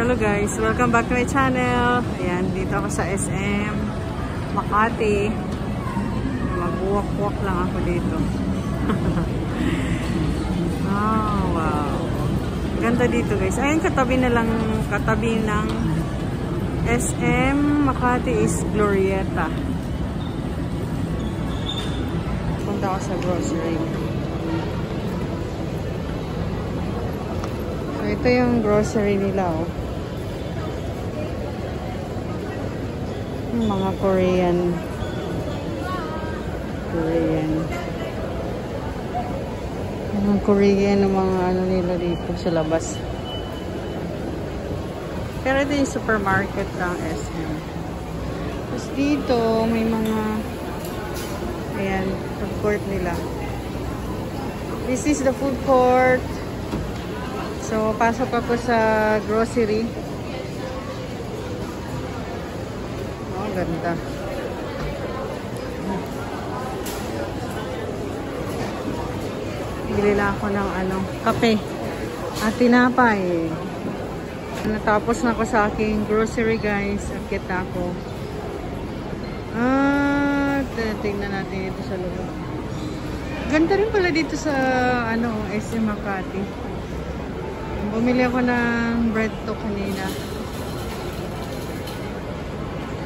Hello guys, welcome back to my channel. Ayan, dito ako sa SM Makati. Mag-walk-walk lang ako dito. Oh, wow. Ganda dito guys. Ayun, katabi ng SM Makati is Glorieta. Punta ako sa grocery. So, ito yung grocery nila, oh. Yung mga Korean. Yung Korean, yung mga ano nila dito sa labas. Pero ito yung supermarket ng SM. Tapos dito, may mga ayan, food court nila. This is the food court. So, pasok ako sa grocery. Oh, ganda. Bili lang ako ng kape at tinapay. Natapos na ako sa aking grocery guys. Akit na ako. Tingnan natin ito sa loob. Ganda rin pala dito sa SM Makati. Bumili ako ng bread to kanina.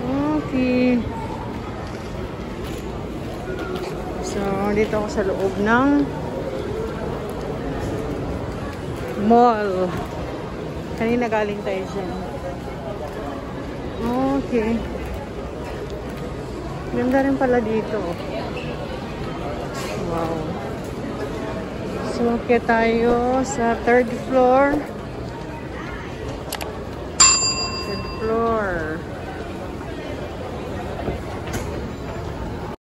Okay. So, dito ako sa loob ng mall. Kanina galing tayo siya. Okay. Ganda rin pala dito. Wow. So, okay tayo sa 3rd floor.